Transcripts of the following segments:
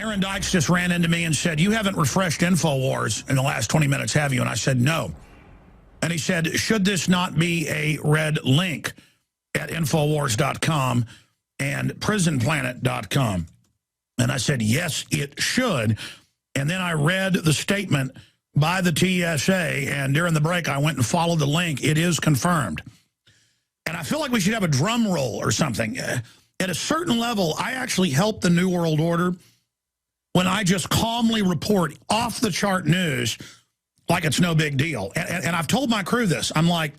Aaron Dykes just ran into me and said, "You haven't refreshed InfoWars in the last 20 minutes, have you?" And I said, "No." And he said, "Should this not be a red link at Infowars.com and PrisonPlanet.com?" And I said, "Yes, it should." And then I read the statement by the TSA, and during the break, I went and followed the link. It is confirmed. And I feel like we should have a drum roll or something. At a certain level, I actually help the New World Order when I just calmly report off-the-chart news like it's no big deal. And I've told my crew this. I'm like,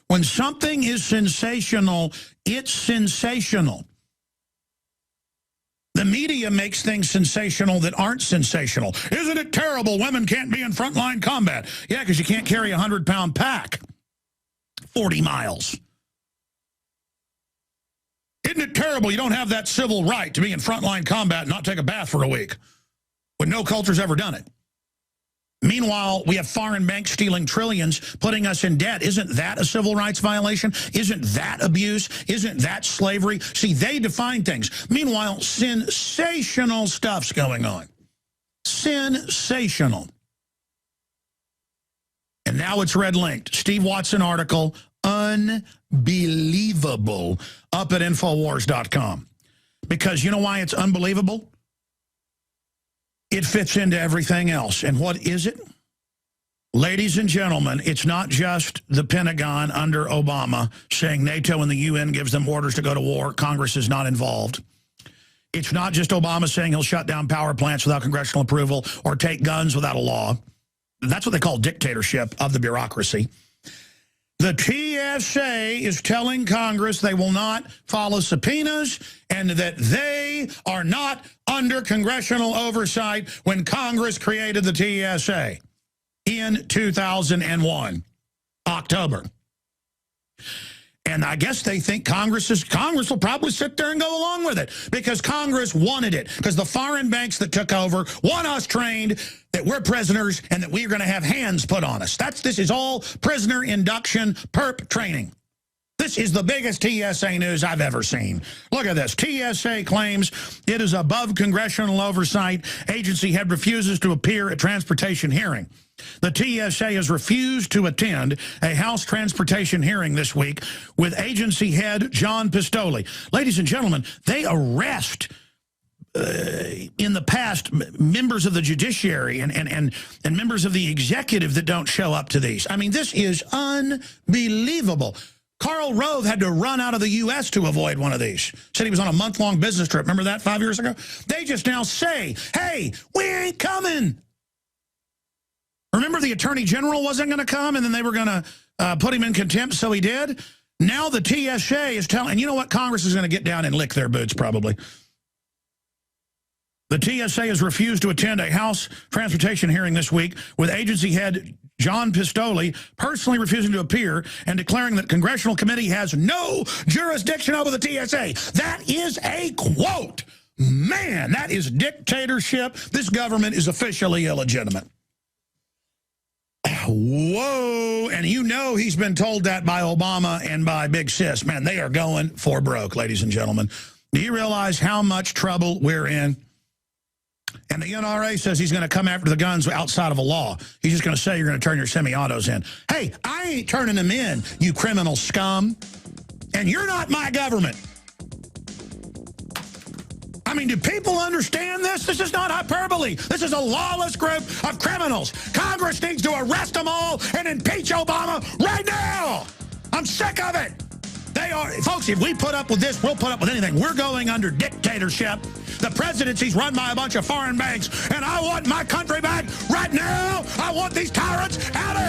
when something is sensational, it's sensational. The media makes things sensational that aren't sensational. Isn't it terrible women can't be in frontline combat? Yeah, because you can't carry a 100-pound pack 40 miles. Isn't it terrible you don't have that civil right to be in frontline combat and not take a bath for a week when no culture's ever done it? Meanwhile, we have foreign banks stealing trillions, putting us in debt. Isn't that a civil rights violation? Isn't that abuse? Isn't that slavery? See, they define things. Meanwhile, sensational stuff's going on. Sensational. And now it's red-linked. Steve Watson article, unbelievable, up at Infowars.com. Because you know why it's unbelievable? It fits into everything else. And what is it? Ladies and gentlemen, it's not just the Pentagon under Obama saying NATO and the UN gives them orders to go to war. Congress is not involved. It's not just Obama saying he'll shut down power plants without congressional approval or take guns without a law. That's what they call dictatorship of the bureaucracy. The TSA is telling Congress they will not follow subpoenas and that they are not under congressional oversight when Congress created the TSA in 2001, October. And I guess they think Congress will probably sit there and go along with it because Congress wanted it, because the foreign banks that took over want us trained that we're prisoners and that we're going to have hands put on us. This is all prisoner induction perp training. This is the biggest TSA news I've ever seen. Look at this. TSA claims it is above congressional oversight. Agency head refuses to appear at transportation hearing. The TSA has refused to attend a House transportation hearing this week with agency head John Pistole. Ladies and gentlemen, they arrest in the past members of the judiciary and members of the executive that don't show up to these. I mean, this is unbelievable. Karl Rove had to run out of the U.S. to avoid one of these. Said he was on a month-long business trip. Remember that 5 years ago? They just now say, hey, we ain't coming. Remember the Attorney General wasn't going to come and then they were going to put him in contempt, so he did? Now the TSA is telling, and you know what? Congress is going to get down and lick their boots probably. The TSA has refused to attend a House transportation hearing this week with agency head John Pistole personally refusing to appear and declaring that Congressional Committee has no jurisdiction over the TSA. That is a quote. Man, that is dictatorship. This government is officially illegitimate. Whoa, and you know he's been told that by Obama and by Big Sis. Man, they are going for broke, ladies and gentlemen. Do you realize how much trouble we're in? And the NRA says he's going to come after the guns outside of a law. He's just going to say you're going to turn your semi-autos in. Hey, I ain't turning them in, you criminal scum. And you're not my government. I mean, do people understand this? This is not hyperbole. This is a lawless group of criminals. Congress needs to arrest them all and impeach Obama right now. I'm sick of it. They are, folks, if we put up with this, we'll put up with anything. We're going under dictatorship. The presidency's run by a bunch of foreign banks, and I want my country back right now. I want these tyrants out of here.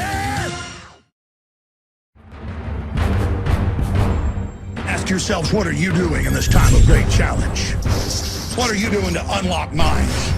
Ask yourselves, what are you doing in this time of great challenge? What are you doing to unlock minds?